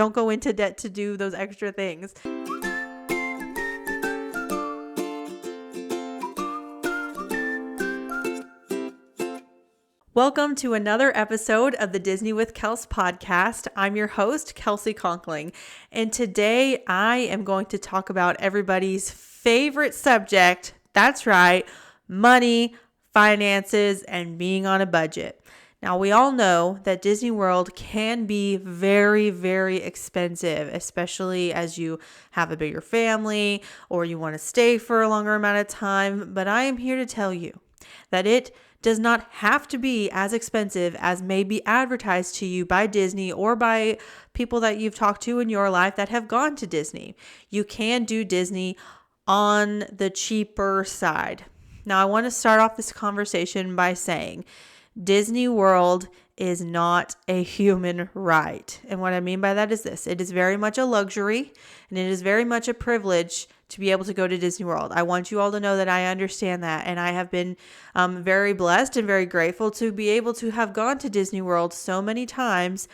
don't go into debt to do those extra things. Welcome to another episode of the Disney with Kels podcast. I'm your host, Kelsey Conkling, and today I am going to talk about everybody's favorite subject. That's right, money, finances, and being on a budget. Now, we all know that Disney World can be very, very expensive, especially as you have a bigger family or you want to stay for a longer amount of time. But I am here to tell you that it does not have to be as expensive as may be advertised to you by Disney or by people that you've talked to in your life that have gone to Disney. You can do Disney on the cheaper side. Now, I want to start off this conversation by saying Disney World is not a human right. And what I mean by that is this: it is very much a luxury and it is very much a privilege to be able to go to Disney World. I want you all to know that I understand that. And I have been very blessed and very grateful to be able to have gone to Disney World so many times.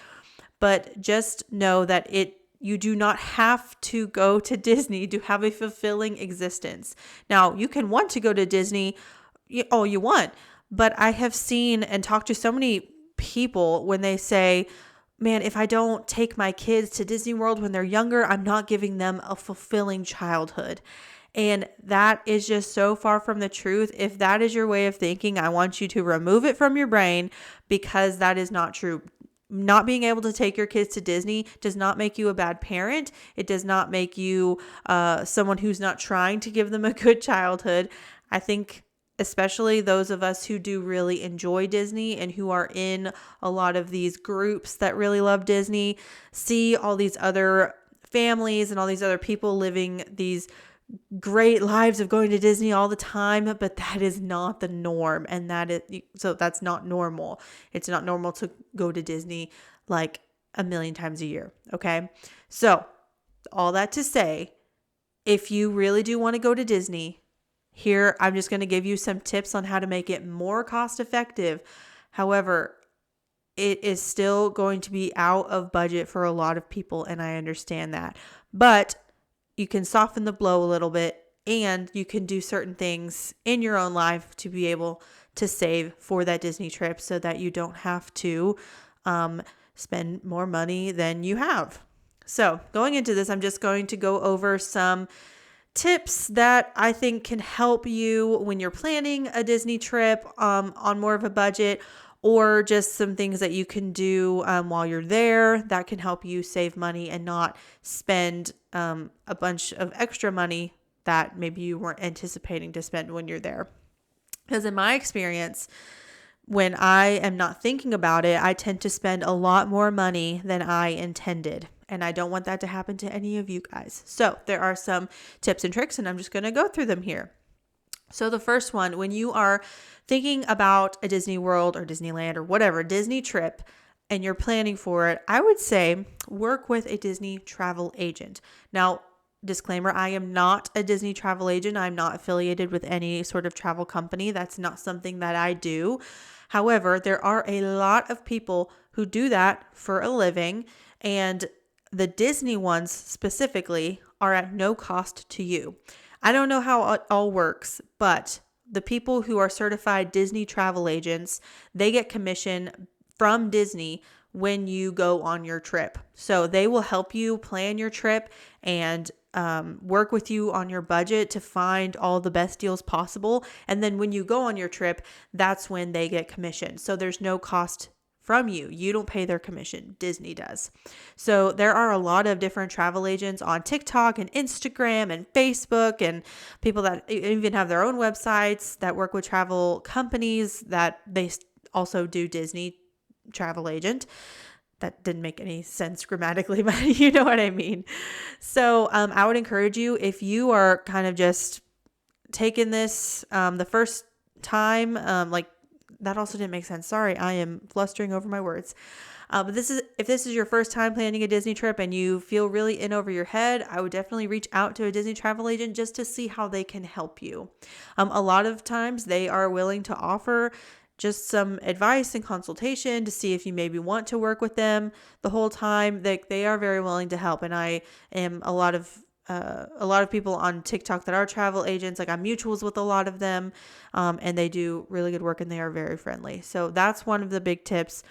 But just know that you do not have to go to Disney to have a fulfilling existence. Now, you can want to go to Disney all you want, but I have seen and talked to so many people when they say, man, if I don't take my kids to Disney World when they're younger, I'm not giving them a fulfilling childhood. And that is just so far from the truth. If that is your way of thinking, I want you to remove it from your brain, because that is not true. Not being able to take your kids to Disney does not make you a bad parent. It does not make you someone who's not trying to give them a good childhood. I think especially those of us who do really enjoy Disney and who are in a lot of these groups that really love Disney, see all these other families and all these other people living these great lives of going to Disney all the time, but that is not the norm. And that's not normal. It's not normal to go to Disney like a million times a year. Okay. So all that to say, if you really do want to go to Disney, here, I'm just going to give you some tips on how to make it more cost effective. However, it is still going to be out of budget for a lot of people, and I understand that. But you can soften the blow a little bit, and you can do certain things in your own life to be able to save for that Disney trip so that you don't have to spend more money than you have. So going into this, I'm just going to go over some tips that I think can help you when you're planning a Disney trip on more of a budget, or just some things that you can do while you're there that can help you save money and not spend a bunch of extra money that maybe you weren't anticipating to spend when you're there. Because in my experience, when I am not thinking about it, I tend to spend a lot more money than I intended. And I don't want that to happen to any of you guys. So there are some tips and tricks, and I'm just going to go through them here. So the first one, when you are thinking about a Disney World or Disneyland or whatever Disney trip and you're planning for it, I would say work with a Disney travel agent. Now, disclaimer, I am not a Disney travel agent. I'm not affiliated with any sort of travel company. That's not something that I do. However, there are a lot of people who do that for a living, and the Disney ones specifically are at no cost to you. I don't know how it all works, but the people who are certified Disney travel agents, they get commission from Disney when you go on your trip. So they will help you plan your trip and work with you on your budget to find all the best deals possible. And then when you go on your trip, that's when they get commission. So there's no cost from you. You don't pay their commission. Disney does. So there are a lot of different travel agents on TikTok and Instagram and Facebook, and people that even have their own websites that work with travel companies that they also do Disney travel agent. That didn't make any sense grammatically, but you know what I mean. So I would encourage you, if you are kind of just taking this the first time, that also didn't make sense. Sorry, I am flustering over my words. But if this is your first time planning a Disney trip and you feel really in over your head, I would definitely reach out to a Disney travel agent just to see how they can help you. A lot of times they are willing to offer just some advice and consultation to see if you maybe want to work with them the whole time. They are very willing to help. And I am a lot of people on TikTok that are travel agents. Like I'm mutuals with a lot of them, and they do really good work and they are very friendly. So that's one of the big tips.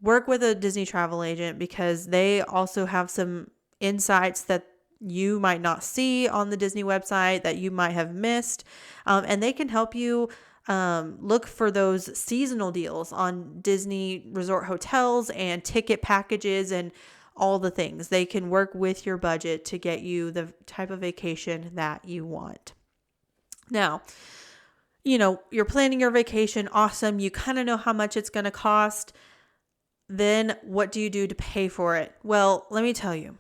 Work with a Disney travel agent because they also have some insights that you might not see on the Disney website that you might have missed. And they can help you look for those seasonal deals on Disney resort hotels and ticket packages and all the things. They can work with your budget to get you the type of vacation that you want. Now, you're planning your vacation. Awesome. You kind of know how much it's going to cost. Then what do you do to pay for it? Well, let me tell you.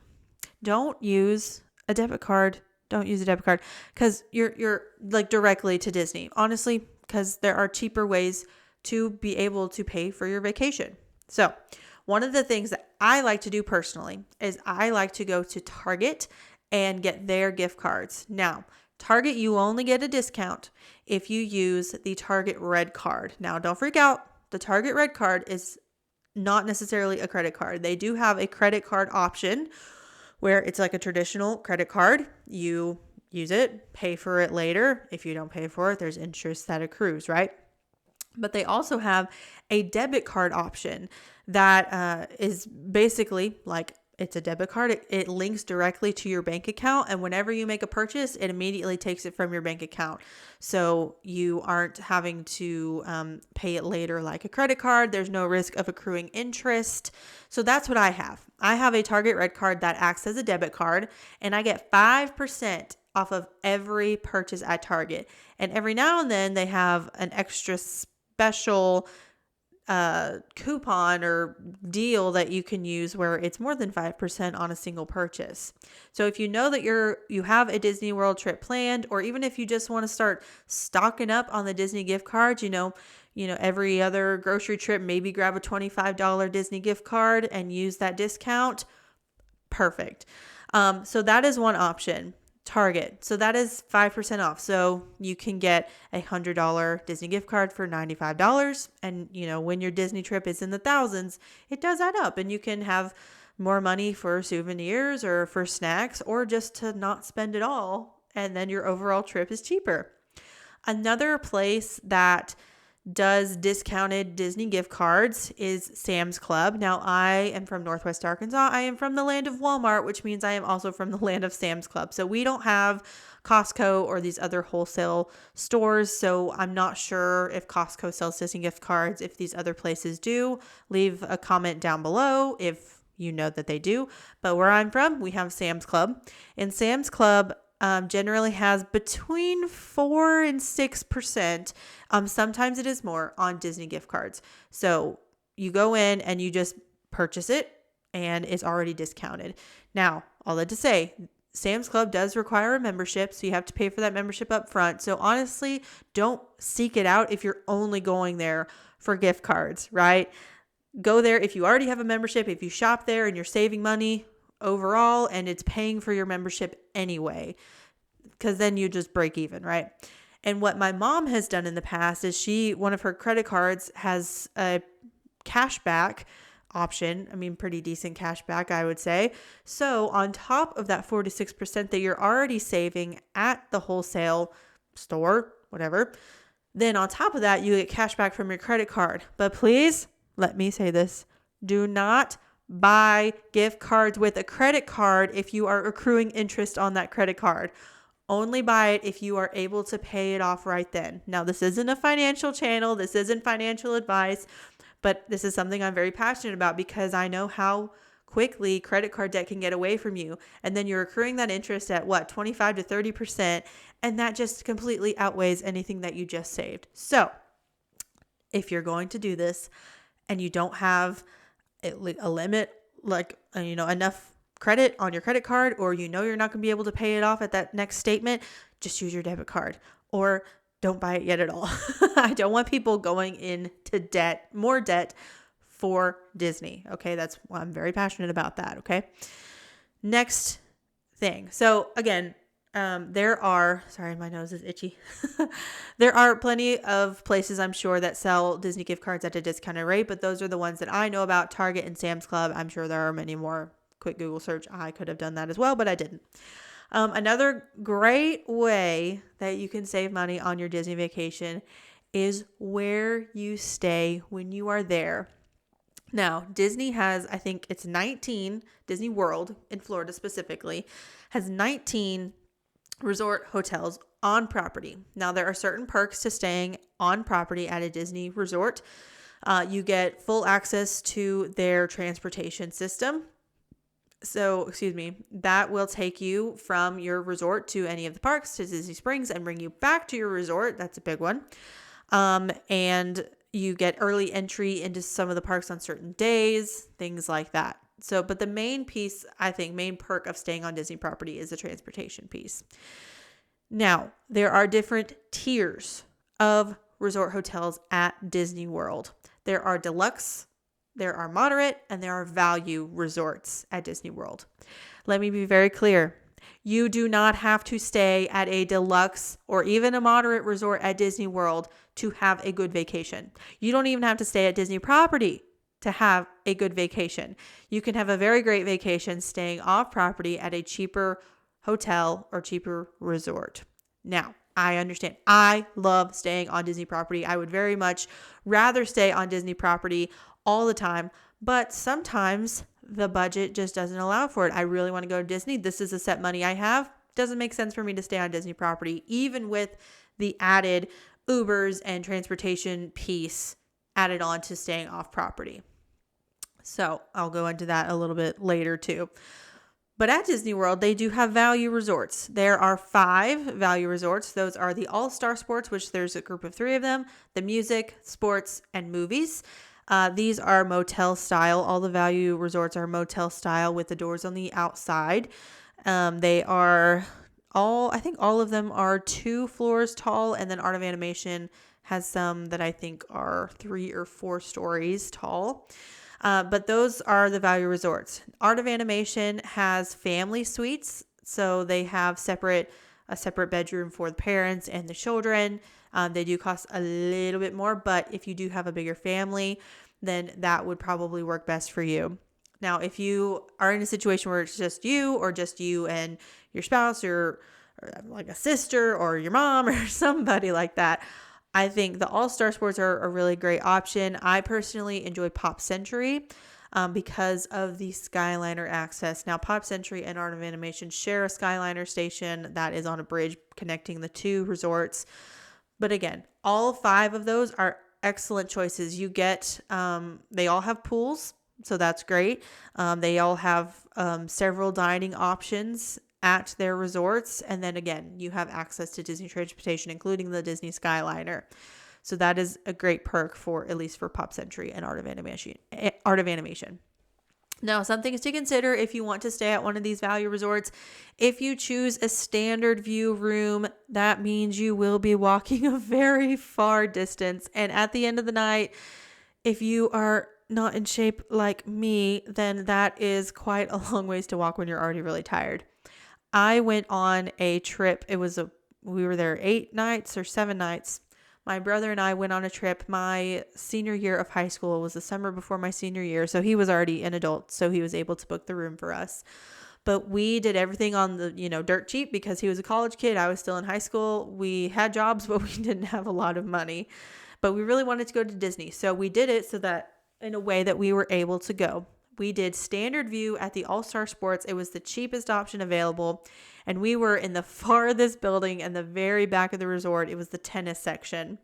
Don't use a debit card. Don't use a debit card because you're like directly to Disney. Honestly, because there are cheaper ways to be able to pay for your vacation. So one of the things that I like to do personally is I like to go to Target and get their gift cards. Now, Target, you only get a discount if you use the Target Red Card. Now, don't freak out. The Target Red Card is not necessarily a credit card. They do have a credit card option where it's like a traditional credit card. You use it, pay for it later. If you don't pay for it, there's interest that accrues, right? But they also have a debit card option that is basically like it's a debit card. It links directly to your bank account. And whenever you make a purchase, it immediately takes it from your bank account. So you aren't having to pay it later like a credit card. There's no risk of accruing interest. So that's what I have. I have a Target Red Card that acts as a debit card, and I get 5% off of every purchase at Target. And every now and then they have an extra special coupon or deal that you can use where it's more than 5% on a single purchase. So if you know that you have a Disney World trip planned, or even if you just want to start stocking up on the Disney gift cards, every other grocery trip, maybe grab a $25 Disney gift card and use that discount. Perfect. So that is one option. Target. So that is 5% off. So you can get a $100 Disney gift card for $95. And, when your Disney trip is in the thousands, it does add up and you can have more money for souvenirs or for snacks or just to not spend it all. And then your overall trip is cheaper. Another place that does discounted Disney gift cards is Sam's Club. Now, I am from Northwest Arkansas. I am from the land of Walmart, which means I am also from the land of Sam's Club. So we don't have Costco or these other wholesale stores. So I'm not sure if Costco sells Disney gift cards. If these other places do, leave a comment down below if you know that they do. But where I'm from, we have Sam's Club. And Sam's Club generally has between 4 and 6%. Sometimes it is more on Disney gift cards. So you go in and you just purchase it and it's already discounted. Now, all that to say, Sam's Club does require a membership, so you have to pay for that membership up front. So honestly, don't seek it out if you're only going there for gift cards, right? Go there if you already have a membership, if you shop there and you're saving money overall and it's paying for your membership anyway, because then you just break even, right? And what my mom has done in the past is one of her credit cards has a cashback option. I mean, pretty decent cashback, I would say. So on top of that 4 to 6% that you're already saving at the wholesale store, whatever, then on top of that, you get cashback from your credit card. But please, let me say this, do not buy gift cards with a credit card if you are accruing interest on that credit card. Only buy it if you are able to pay it off right then. Now, this isn't a financial channel. This isn't financial advice, but this is something I'm very passionate about because I know how quickly credit card debt can get away from you. And then you're accruing that interest at 25 to 30%. And that just completely outweighs anything that you just saved. So if you're going to do this and you don't have a limit, enough credit on your credit card, or you're not going to be able to pay it off at that next statement, just use your debit card or don't buy it yet at all. I don't want people going into more debt for Disney. Okay. That's why I'm very passionate about that. Okay. Next thing. So again, Sorry, my nose is itchy. There are plenty of places I'm sure that sell Disney gift cards at a discounted rate, but those are the ones that I know about. Target and Sam's Club. I'm sure there are many more. Quick Google search. I could have done that as well, but I didn't. Another great way that you can save money on your Disney vacation is where you stay when you are there. Now, Disney has, I think it's 19, Disney World in Florida specifically, has 19 resort hotels on property. Now, there are certain perks to staying on property at a Disney resort. You get full access to their transportation system. So, that will take you from your resort to any of the parks to Disney Springs and bring you back to your resort. That's a big one. And you get early entry into some of the parks on certain days, things like that. So, but the main piece, I think, main perk of staying on Disney property is the transportation piece. Now, there are different tiers of resort hotels at Disney World. There are deluxe, there are moderate, and there are value resorts at Disney World. Let me be very clear. You do not have to stay at a deluxe or even a moderate resort at Disney World to have a good vacation. You don't even have to stay at Disney property to have a good vacation. You can have a very great vacation staying off property at a cheaper hotel or cheaper resort. Now, I understand. I love staying on Disney property. I would very much rather stay on Disney property all the time, but sometimes the budget just doesn't allow for it. I really want to go to Disney. This is a set money I have. Doesn't make sense for me to stay on Disney property, even with the added Ubers and transportation piece added on to staying off property. So I'll go into that a little bit later too. But at Disney World, they do have value resorts. There are 5 value resorts. Those are the All-Star Sports, which there's a group of 3 of them, the music, sports, and movies. These are motel style. All the value resorts are motel style with the doors on the outside. They are I think all of them are 2 floors tall, and then Art of Animation has some that I think are 3 or 4 stories tall. But those are the value resorts. Art of Animation has family suites, so they have a separate bedroom for the parents and the children. They do cost a little bit more, but if you do have a bigger family, then that would probably work best for you. Now, if you are in a situation where it's just you and your spouse or like a sister or your mom or somebody like that, I think the All-Star Sports are a really great option. I personally enjoy Pop Century because of the Skyliner access. Now, Pop Century and Art of Animation share a Skyliner station that is on a bridge connecting the 2 resorts. But again, all 5 of those are excellent choices. You get, they all have pools, so that's great. They all have several dining options at their resorts. And then again, you have access to Disney transportation, including the Disney Skyliner. So that is a great perk for, at least for Pop Century and Art of Animation. Now, some things to consider if you want to stay at one of these value resorts. If you choose a standard view room, that means you will be walking a very far distance. And at the end of the night, if you are not in shape like me, then that is quite a long ways to walk when you're already really tired. I went on a trip. We were there 8 nights or 7 nights. My brother and I went on a trip my senior year of high school. It was the summer before my senior year. So he was already an adult. So he was able to book the room for us. But we did everything on the, dirt cheap because he was a college kid. I was still in high school. We had jobs, but we didn't have a lot of money. But we really wanted to go to Disney. So we did it so that in a way that we were able to go. We did standard view at the All-Star Sports. It was the cheapest option available. And we were in the farthest building in the very back of the resort. It was the tennis section.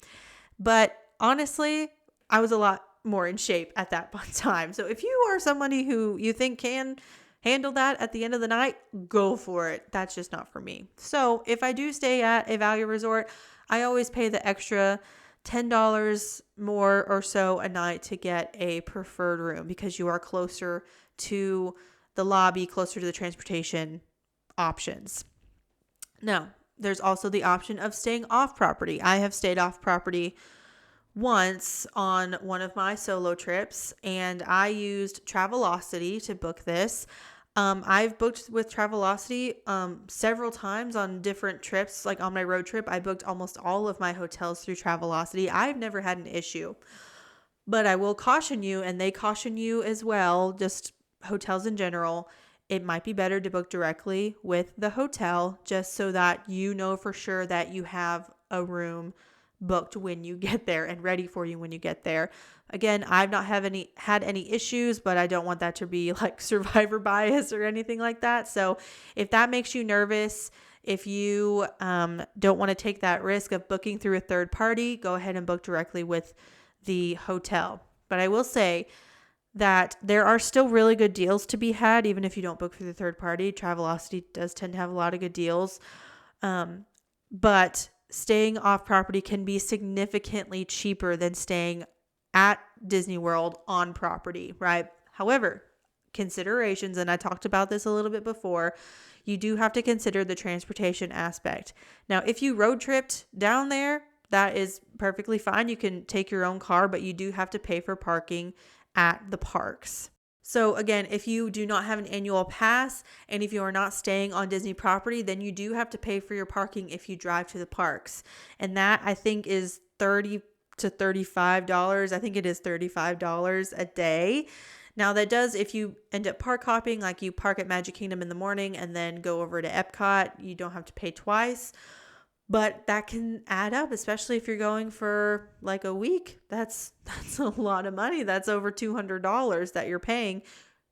But honestly, I was a lot more in shape at that time. So if you are somebody who you think can handle that at the end of the night, go for it. That's just not for me. So if I do stay at a value resort, I always pay the extra $10 more or so a night to get a preferred room because you are closer to the lobby, closer to the transportation options. Now, there's also the option of staying off property. I have stayed off property once on one of my solo trips, and I used Travelocity to book this. I've booked with Travelocity several times on different trips. Like on my road trip, I booked almost all of my hotels through Travelocity. I've never had an issue. But I will caution you, and they caution you as well, just hotels in general, it might be better to book directly with the hotel just so that you know for sure that you have a room booked when you get there and ready for you when you get there. Again, I've not had any issues, but I don't want that to be like survivor bias or anything like that. So if that makes you nervous, if you don't want to take that risk of booking through a third party, go ahead and book directly with the hotel. But I will say that there are still really good deals to be had, even if you don't book through the third party. Travelocity does tend to have a lot of good deals. But staying off property can be significantly cheaper than staying at Disney World on property, right? However, considerations, and I talked about this a little bit before, you do have to consider the transportation aspect. Now, if you road tripped down there, that is perfectly fine. You can take your own car, but you do have to pay for parking at the parks. So again, if you do not have an annual pass and if you are not staying on Disney property, then you do have to pay for your parking if you drive to the parks. And that I think is $30 to $35. I think it is $35 a day. Now that does, if you end up park hopping, like you park at Magic Kingdom in the morning and then go over to Epcot, you don't have to pay twice. But that can add up, especially if you're going for like a week. That's a lot of money. That's over $200 that you're paying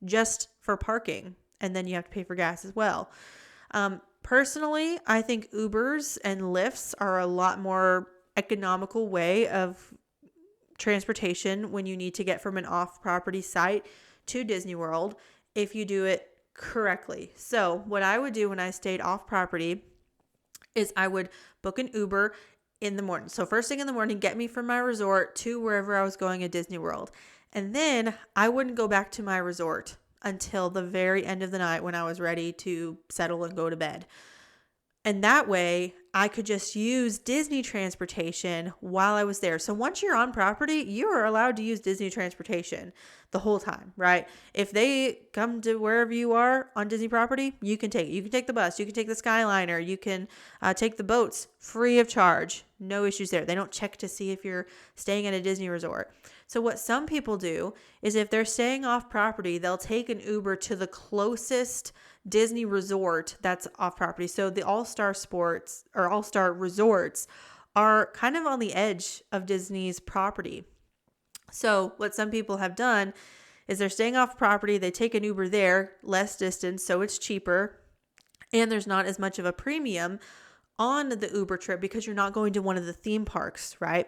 just for parking. And then you have to pay for gas as well. Personally, I think Ubers and Lyfts are a lot more economical way of transportation when you need to get from an off-property site to Disney World if you do it correctly. So what I would do when I stayed off-property is I would book an Uber in the morning. So first thing in the morning, get me from my resort to wherever I was going at Disney World. And then I wouldn't go back to my resort until the very end of the night when I was ready to settle and go to bed. And that way I could just use Disney transportation while I was there. So once you're on property, you are allowed to use Disney transportation the whole time, right? If they come to wherever you are on Disney property, you can take it. You can take the bus, you can take the Skyliner, you can take the boats free of charge. No issues there. They don't check to see if you're staying at a Disney resort. So what some people do is if they're staying off property, they'll take an Uber to the closest Disney resort that's off property. So the All-Star Sports or All-Star resorts are kind of on the edge of Disney's property. So what some people have done is they're staying off property. They take an Uber there, less distance, so it's cheaper. And there's not as much of a premium on the Uber trip because you're not going to one of the theme parks, right?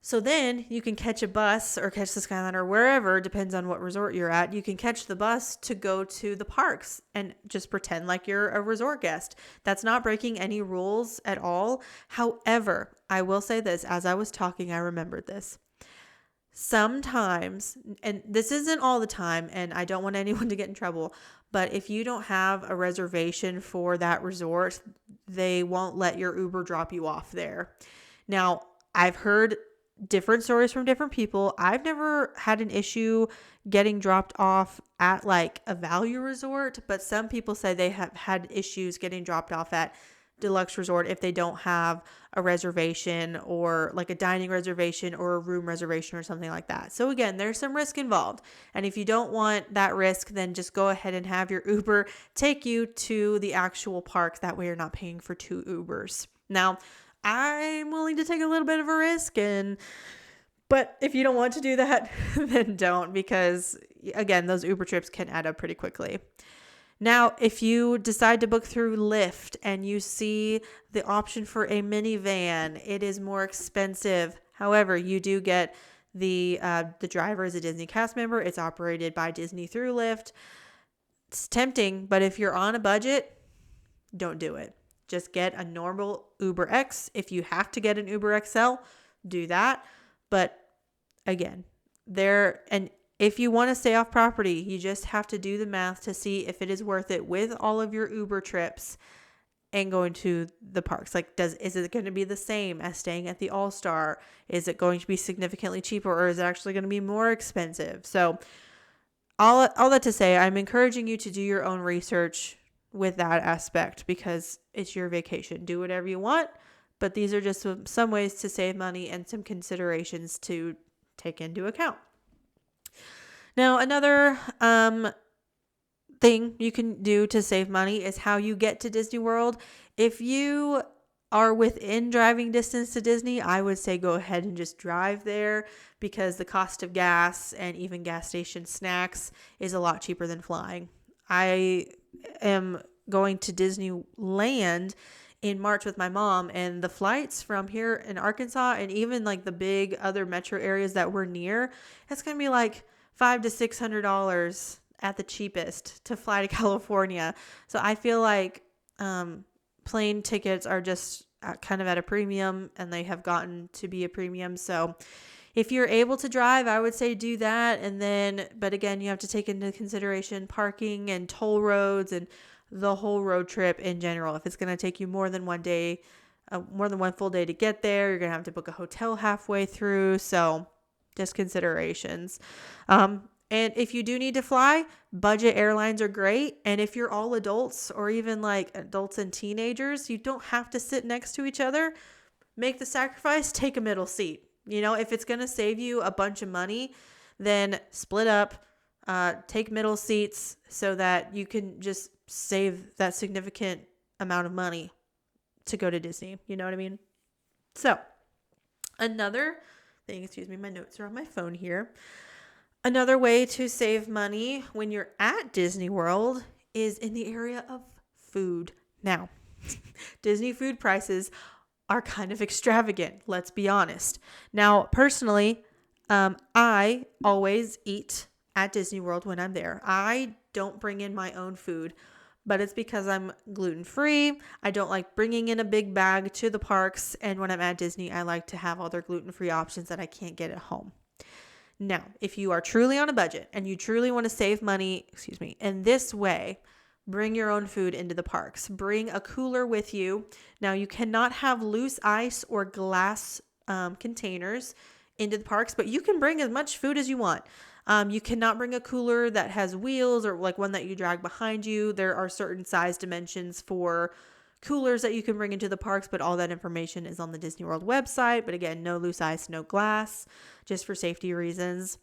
So then you can catch a bus or catch the Skyliner or wherever, depends on what resort you're at. You can catch the bus to go to the parks and just pretend like you're a resort guest. That's not breaking any rules at all. However, I will say this, as I was talking, I remembered this. Sometimes, and this isn't all the time, and I don't want anyone to get in trouble, but if you don't have a reservation for that resort, they won't let your Uber drop you off there. Now, I've heard different stories from different people. I've never had an issue getting dropped off at like a value resort, but some people say they have had issues getting dropped off at deluxe resort if they don't have a reservation or like a dining reservation or a room reservation or something like that. So again, there's some risk involved. And if you don't want that risk, then just go ahead and have your Uber take you to the actual park. That way you're not paying for two Ubers. Now, I'm willing to take a little bit of a risk, but if you don't want to do that, then don't, because again, those Uber trips can add up pretty quickly. Now, if you decide to book through Lyft and you see the option for a minivan, it is more expensive. However, you do get the driver is a Disney cast member. It's operated by Disney through Lyft. It's tempting, but if you're on a budget, don't do it. Just get a normal Uber X. If you have to get an Uber XL, do that. But again, if you want to stay off property, you just have to do the math to see if it is worth it with all of your Uber trips and going to the parks. Like, is it going to be the same as staying at the All-Star? Is it going to be significantly cheaper, or is it actually going to be more expensive? So all that to say, I'm encouraging you to do your own research with that aspect because it's your vacation. Do whatever you want, but these are just some ways to save money and some considerations to take into account. Now, another thing you can do to save money is how you get to Disney World. If you are within driving distance to Disney, I would say go ahead and just drive there because the cost of gas and even gas station snacks is a lot cheaper than flying. I am going to Disneyland in March with my mom, and the flights from here in Arkansas and even like the big other metro areas that we're near, it's going to be like $500 to $600 at the cheapest to fly to California. So I feel like plane tickets are just kind of at a premium, and they have gotten to be a premium. So if you're able to drive, I would say do that. And then, but again, you have to take into consideration parking and toll roads and the whole road trip in general. If it's going to take you more than one day, more than one full day to get there, you're going to have to book a hotel halfway through. So just considerations. And if you do need to fly, budget airlines are great. And if you're all adults or even like adults and teenagers, you don't have to sit next to each other. Make the sacrifice, take a middle seat. You know, if it's going to save you a bunch of money, then split up, take middle seats so that you can just save that significant amount of money to go to Disney. You know what I mean? So another thing, excuse me, my notes are on my phone here. Another way to save money when you're at Disney World is in the area of food. Now, Disney food prices are kind of extravagant, let's be honest. Now, personally, I always eat at Disney World when I'm there. I don't bring in my own food, but it's because I'm gluten-free. I don't like bringing in a big bag to the parks, and when I'm at Disney, I like to have all their gluten-free options that I can't get at home. Now, if you are truly on a budget and you truly want to save money, in this way, bring your own food into the parks. Bring a cooler with you. Now, you cannot have loose ice or glass containers into the parks, but you can bring as much food as you want. You cannot bring a cooler that has wheels or like one that you drag behind you. There are certain size dimensions for coolers that you can bring into the parks, but all that information is on the Disney World website. But again, no loose ice, no glass, just for safety reasons.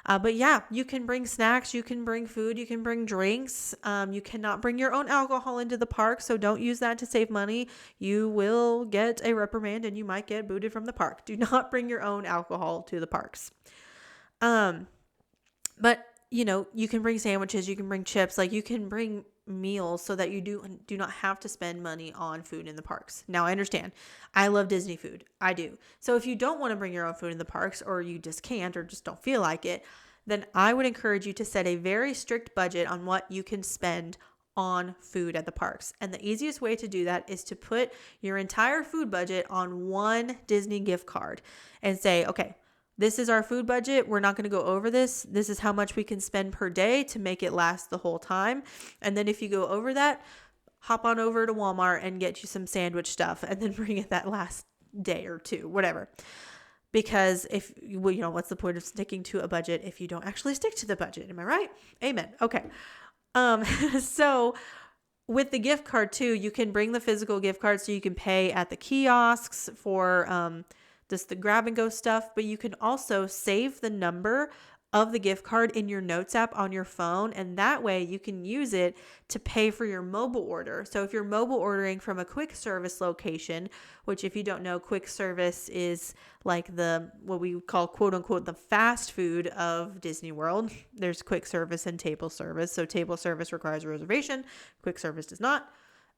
But yeah, you can bring snacks, you can bring food, you can bring drinks. You cannot bring your own alcohol into the park, so don't use that to save money. You will get a reprimand and you might get booted from the park. Do not bring your own alcohol to the parks. But you know, you can bring sandwiches, you can bring chips, like you can bring meals so that you do not have to spend money on food in the parks. Now, I understand. I love Disney food. I do. So if you don't want to bring your own food in the parks, or you just can't or just don't feel like it, then I would encourage you to set a very strict budget on what you can spend on food at the parks. And the easiest way to do that is to put your entire food budget on one Disney gift card and say, okay, this is our food budget. We're not going to go over this. This is how much we can spend per day to make it last the whole time. And then if you go over that, hop on over to Walmart and get you some sandwich stuff and then bring it that last day or two, whatever. Because if, well, you know, what's the point of sticking to a budget if you don't actually stick to the budget? Am I right? Amen. Okay. So with the gift card too, you can bring the physical gift card so you can pay at the kiosks for, just the grab and go stuff, but you can also save the number of the gift card in your notes app on your phone, and that way you can use it to pay for your mobile order. So if you're mobile ordering from a quick service location, which if you don't know, quick service is like the what we call quote unquote the fast food of Disney World. There's quick service and table service. So table service requires a reservation, quick service does not.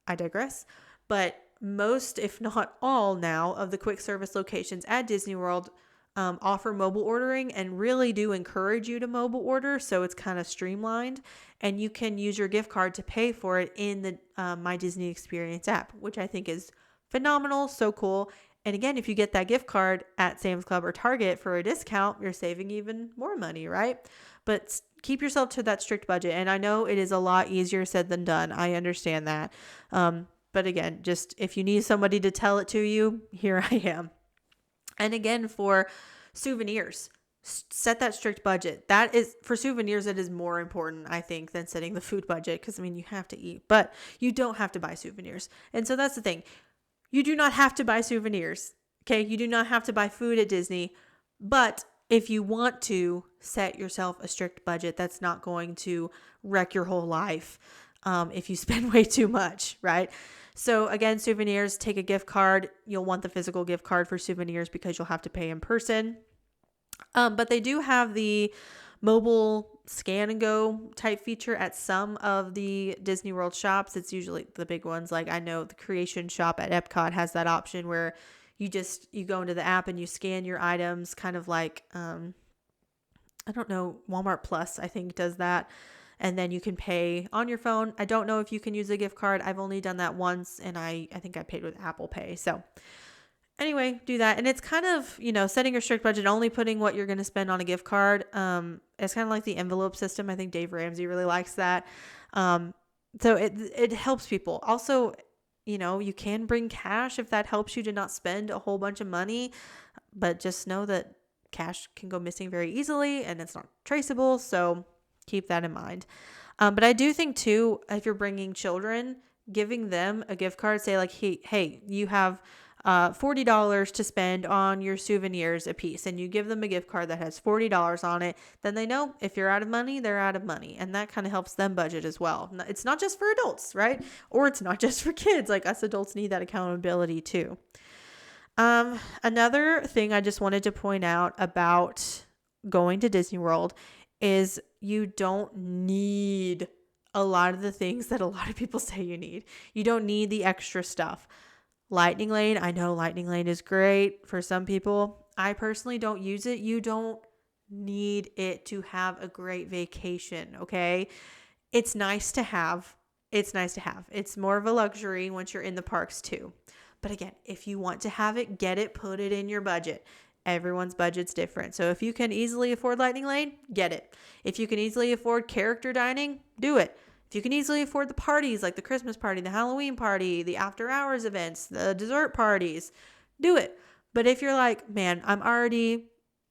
I digress. But most, if not all now, of the quick service locations at Disney World offer mobile ordering and really do encourage you to mobile order. So it's kind of streamlined, and you can use your gift card to pay for it in the My Disney Experience app, which I think is phenomenal. So cool. And again, if you get that gift card at Sam's Club or Target for a discount, you're saving even more money, right? But keep yourself to that strict budget. And I know it is a lot easier said than done. I understand that. But again, just if you need somebody to tell it to you, here I am. And again, for souvenirs. Set that strict budget. That is, for souvenirs, it is more important, I think, than setting the food budget, because I mean, you have to eat, but you don't have to buy souvenirs. And so that's the thing. You do not have to buy souvenirs. Okay. You do not have to buy food at Disney, but if you want to, set yourself a strict budget that's not going to wreck your whole life if you spend way too much, right? So again, souvenirs, take a gift card. You'll want the physical gift card for souvenirs because you'll have to pay in person. But they do have the mobile scan and go type feature at some of the Disney World shops. It's usually the big ones. Like I know the Creation Shop at Epcot has that option where you go into the app and you scan your items, kind of like, I don't know, Walmart Plus, I think, does that. And then you can pay on your phone. I don't know if you can use a gift card. I've only done that once, and I think I paid with Apple Pay. So anyway, do that. And it's kind of, setting your strict budget, only putting what you're going to spend on a gift card. It's kind of like the envelope system. I think Dave Ramsey really likes that. So it helps people. Also, you can bring cash if that helps you to not spend a whole bunch of money, but just know that cash can go missing very easily and it's not traceable. So keep that in mind. But I do think too, if you're bringing children, giving them a gift card, say like, hey, you have $40 to spend on your souvenirs a piece, and you give them a gift card that has $40 on it, then they know if you're out of money, they're out of money. And that kind of helps them budget as well. It's not just for adults, right? Or it's not just for kids. Like us adults need that accountability too. Another thing I just wanted to point out about going to Disney World is you don't need a lot of the things that a lot of people say you need. You don't need the extra stuff. Lightning Lane, I know Lightning Lane is great for some people. I personally don't use it. You don't need it to have a great vacation, okay? It's nice to have. It's more of a luxury once you're in the parks too. But again, if you want to have it, get it, put it in your budget. Everyone's budget's different. So if you can easily afford Lightning Lane, get it. If you can easily afford character dining, do it. If you can easily afford the parties, like the Christmas party, the Halloween party, the after hours events, the dessert parties, do it. But if you're like, man, I'm already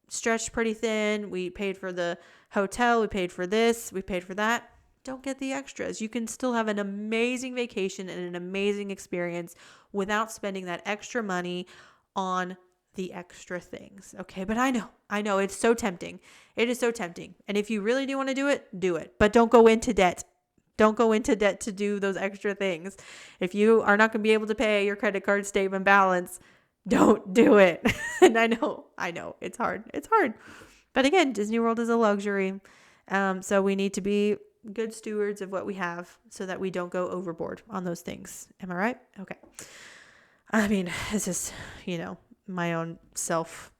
stretched pretty thin. We paid for the hotel. We paid for this. We paid for that. Don't get the extras. You can still have an amazing vacation and an amazing experience without spending that extra money on the extra things. Okay. But I know it's so tempting. It is so tempting. And if you really do want to do it, do it. But don't go into debt. Don't go into debt to do those extra things. If you are not going to be able to pay your credit card statement balance, don't do it. And I know it's hard. It's hard. But again, Disney World is a luxury. So we need to be good stewards of what we have so that we don't go overboard on those things. Am I right? Okay. I mean, it's just, my own self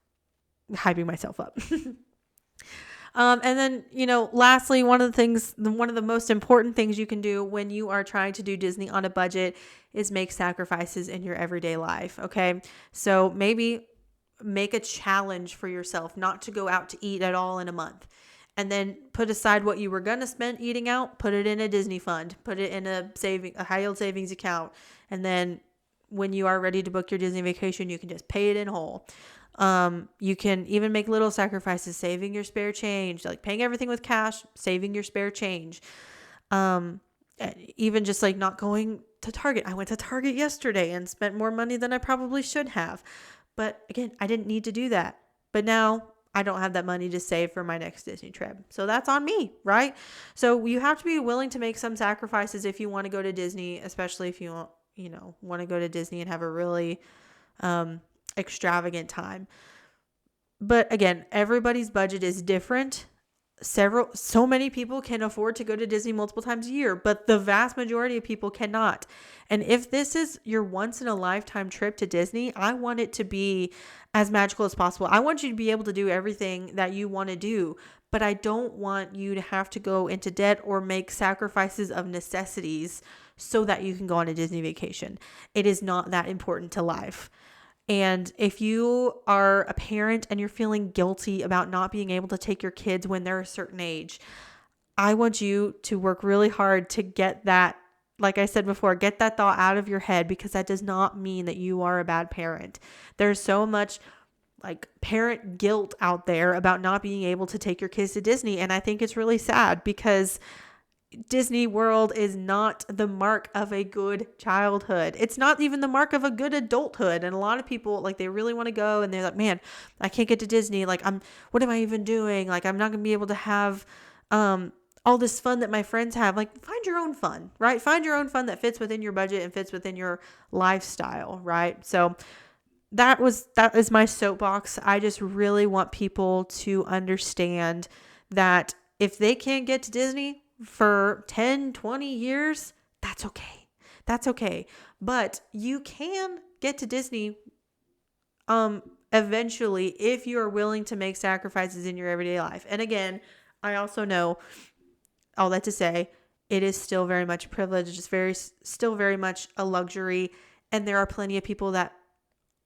hyping myself up. And then, lastly, one of the most important things you can do when you are trying to do Disney on a budget is make sacrifices in your everyday life. Okay. So maybe make a challenge for yourself not to go out to eat at all in a month, and then put aside what you were going to spend eating out, put it in a Disney fund, put it in a high yield savings account. And then when you are ready to book your Disney vacation, you can just pay it in whole. You can even make little sacrifices, saving your spare change, like paying everything with cash, saving your spare change. Even just like not going to Target. I went to Target yesterday and spent more money than I probably should have. But again, I didn't need to do that. But now I don't have that money to save for my next Disney trip. So that's on me, right? So you have to be willing to make some sacrifices if you want to go to Disney, especially if you want to go to Disney and have a really, extravagant time. But again, everybody's budget is different. So many people can afford to go to Disney multiple times a year, but the vast majority of people cannot. And if this is your once in a lifetime trip to Disney, I want it to be as magical as possible. I want you to be able to do everything that you want to do, but I don't want you to have to go into debt or make sacrifices of necessities so that you can go on a Disney vacation. It is not that important to life. And if you are a parent and you're feeling guilty about not being able to take your kids when they're a certain age, I want you to work really hard to get that, like I said before, get that thought out of your head, because that does not mean that you are a bad parent. There's so much like parent guilt out there about not being able to take your kids to Disney. And I think it's really sad because Disney World is not the mark of a good childhood. It's not even the mark of a good adulthood. And a lot of people, like, they really want to go and they're like, man, I can't get to Disney. Like, what am I even doing? Like, I'm not going to be able to have, all this fun that my friends have. Like, find your own fun, right? Find your own fun that fits within your budget and fits within your lifestyle, right? So that is my soapbox. I just really want people to understand that if they can't get to Disney for 10, 20 years, that's okay. That's okay. But you can get to Disney eventually if you are willing to make sacrifices in your everyday life. And again, I also know all that to say, it is still very much a privilege. It's still very much a luxury. And there are plenty of people that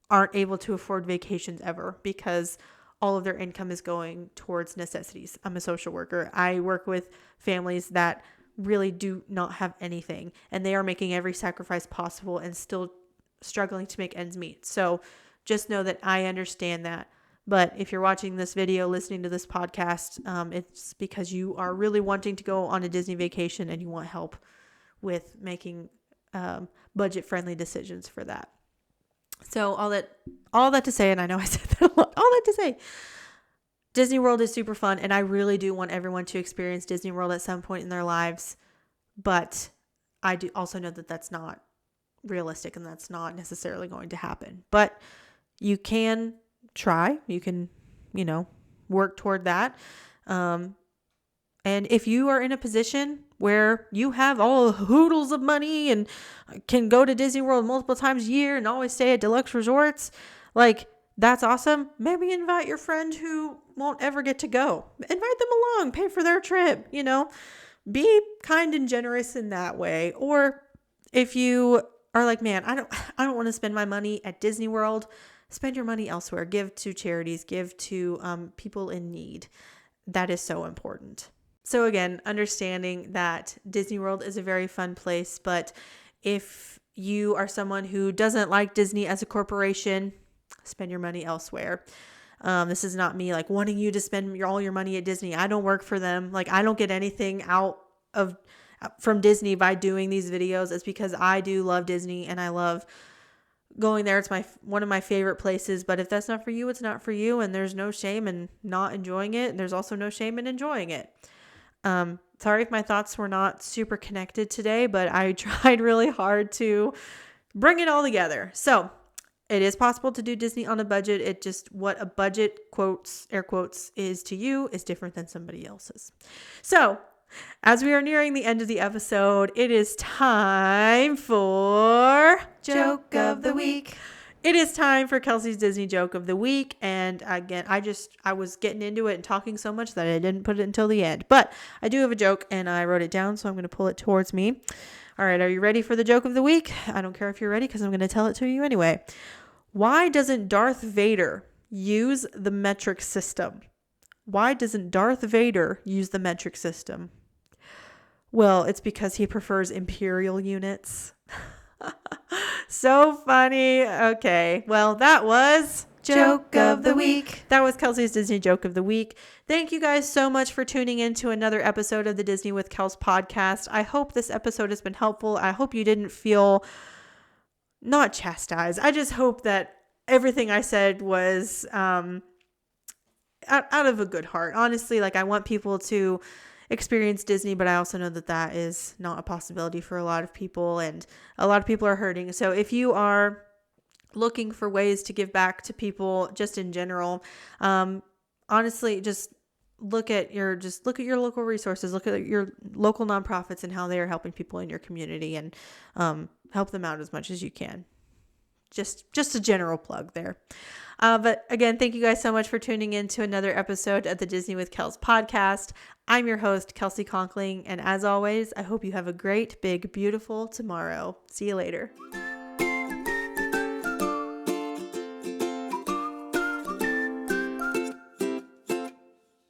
aren't able to afford vacations ever because all of their income is going towards necessities. I'm a social worker. I work with families that really do not have anything, and they are making every sacrifice possible and still struggling to make ends meet. So just know that I understand that. But if you're watching this video, listening to this podcast, it's because you are really wanting to go on a Disney vacation and you want help with making budget-friendly decisions for that. So all that to say, and I know I said that a lot, all that to say, Disney World is super fun, and I really do want everyone to experience Disney World at some point in their lives. But I do also know that that's not realistic and that's not necessarily going to happen. But you can try. You can, work toward that. And if you are in a position where you have all the hoodles of money and can go to Disney World multiple times a year and always stay at deluxe resorts, like, that's awesome. Maybe invite your friend who won't ever get to go. Invite them along, pay for their trip, be kind and generous in that way. Or if you are like, man, I don't want to spend my money at Disney World, spend your money elsewhere. Give to charities, give to people in need. That is so important. So again, understanding that Disney World is a very fun place, but if you are someone who doesn't like Disney as a corporation, spend your money elsewhere. This is not me like wanting you to spend all your money at Disney. I don't work for them. Like, I don't get anything from Disney by doing these videos. It's because I do love Disney and I love going there. It's one of my favorite places. But if that's not for you, it's not for you. And there's no shame in not enjoying it. And there's also no shame in enjoying it. Sorry if my thoughts were not super connected today, but I tried really hard to bring it all together. So it is possible to do Disney on a budget. It just, what a budget, quotes, air quotes, is to you is different than somebody else's. So as we are nearing the end of the episode, it is time for Joke of the Week. It is time for Kelsey's Disney Joke of the Week. And again, I was getting into it and talking so much that I didn't put it until the end. But I do have a joke and I wrote it down, so I'm going to pull it towards me. All right, are you ready for the joke of the week? I don't care if you're ready because I'm going to tell it to you anyway. Why doesn't Darth Vader use the metric system? Why doesn't Darth Vader use the metric system? Well, it's because he prefers imperial units. So funny. Okay, well, that was Joke of the Week. That was Kelsey's Disney Joke of the Week. Thank you guys so much for tuning in to another episode of the Disney with Kels podcast. I hope this episode has been helpful. I hope you didn't feel not chastised. I just hope that everything I said was out of a good heart. Honestly, like, I want people to experience Disney, but I also know that that is not a possibility for a lot of people, and a lot of people are hurting. So if you are looking for ways to give back to people just in general, honestly, just look at your local resources, look at your local nonprofits and how they are helping people in your community, and help them out as much as you can. Just a general plug there. But again, thank you guys so much for tuning in to another episode of the Disney with Kels podcast. I'm your host, Kelsey Conkling. And as always, I hope you have a great, big, beautiful tomorrow. See you later.